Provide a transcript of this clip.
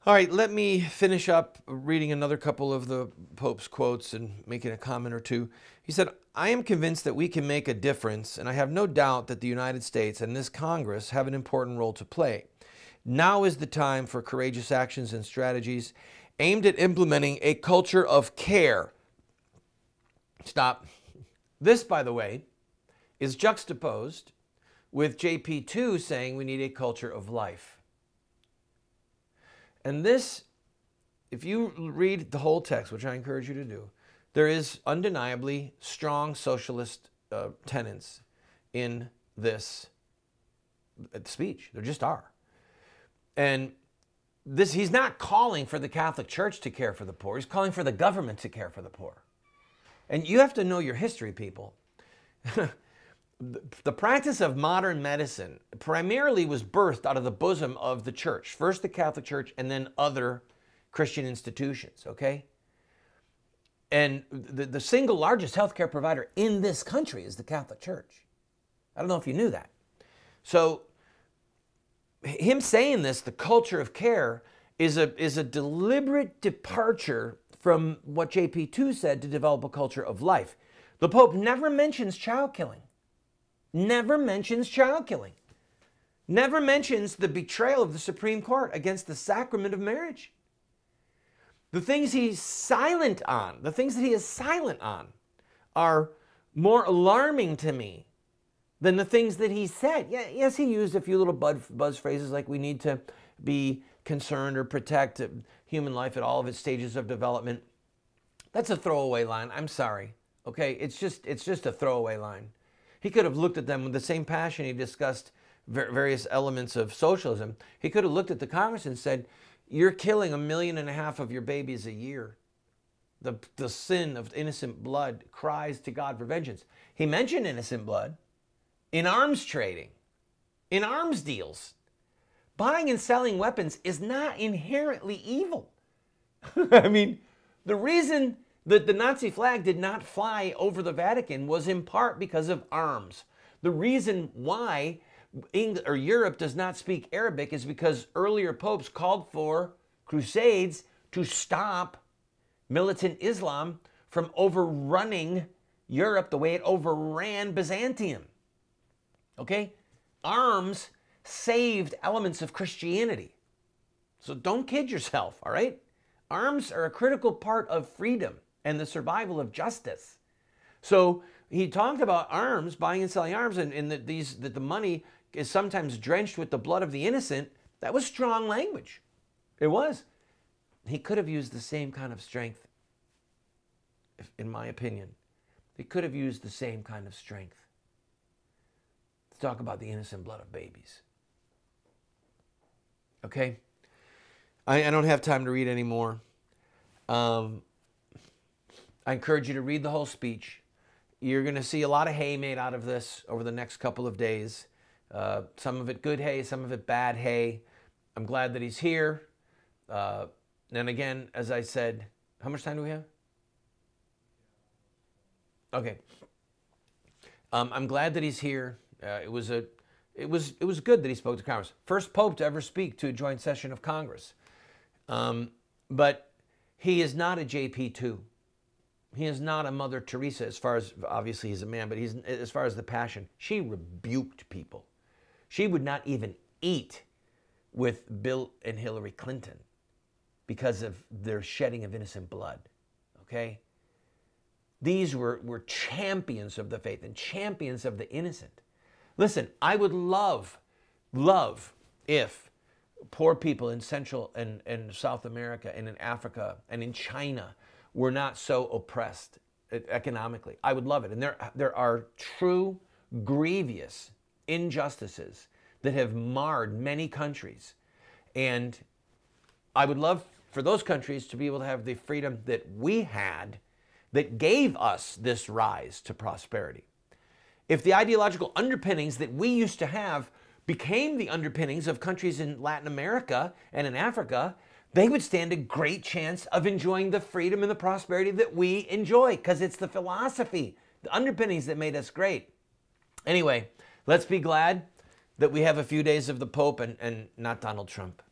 All right, let me finish up reading another couple of the Pope's quotes and making a comment or two. He said, I am convinced that we can make a difference, and I have no doubt that the United States and this Congress have an important role to play. Now is the time for courageous actions and strategies aimed at implementing a culture of care. Stop. This, by the way, is juxtaposed with JP2 saying we need a culture of life. And this, if you read the whole text, which I encourage you to do, there is undeniably strong socialist tenets in this speech. There just are. And this, he's not calling for the Catholic Church to care for the poor. He's calling for the government to care for the poor. And you have to know your history, people. The practice of modern medicine primarily was birthed out of the bosom of the church. First the Catholic Church and then other Christian institutions, okay? And the single largest healthcare provider in this country is the Catholic Church. I don't know if you knew that. So him saying this, the culture of care, is a deliberate departure from what JP2 said to develop a culture of life. The Pope never mentions child killing. Never mentions child killing. Never mentions the betrayal of the Supreme Court against the sacrament of marriage. The things he's silent on, the things that he is silent on, are more alarming to me than the things that he said. Yeah, yes, he used a few little buzz phrases like we need to be concerned or protect human life at all of its stages of development. That's a throwaway line. I'm sorry. Okay, it's just a throwaway line. He could have looked at them with the same passion he discussed various elements of socialism. He could have looked at the Congress and said, you're killing 1.5 million of your babies a year. The sin of innocent blood cries to God for vengeance. He mentioned innocent blood in arms trading, in arms deals. Buying and selling weapons is not inherently evil. I mean, the reason that the Nazi flag did not fly over the Vatican was in part because of arms. The reason why England or Europe does not speak Arabic is because earlier popes called for crusades to stop militant Islam from overrunning Europe the way it overran Byzantium. Okay? Arms saved elements of Christianity. So don't kid yourself, all right? Arms are a critical part of freedom and the survival of justice. So he talked about arms, buying and selling arms, and that the money is sometimes drenched with the blood of the innocent. That was strong language. It was. He could have used the same kind of strength, in my opinion. He could have used the same kind of strength to talk about the innocent blood of babies. Okay? I don't have time to read anymore. I encourage you to read the whole speech. You're going to see a lot of hay made out of this over the next couple of days. Some of it good hay, some of it bad hay. I'm glad that he's here. And again, as I said, how much time do we have? Okay. I'm glad that he's here. It was good that he spoke to Congress. First Pope to ever speak to a joint session of Congress. But he is not a JP2. He is not a Mother Teresa, as far as, obviously he's a man, but as far as the passion. She rebuked people. She would not even eat with Bill and Hillary Clinton because of their shedding of innocent blood, okay? These were champions of the faith and champions of the innocent. Listen, I would love if poor people in Central and South America and in Africa and in China were not so oppressed economically. I would love it. And there are true, grievous injustices that have marred many countries. And I would love for those countries to be able to have the freedom that we had that gave us this rise to prosperity. If the ideological underpinnings that we used to have became the underpinnings of countries in Latin America and in Africa, they would stand a great chance of enjoying the freedom and the prosperity that we enjoy, because it's the philosophy, the underpinnings that made us great. Anyway, let's be glad that we have a few days of the Pope and not Donald Trump.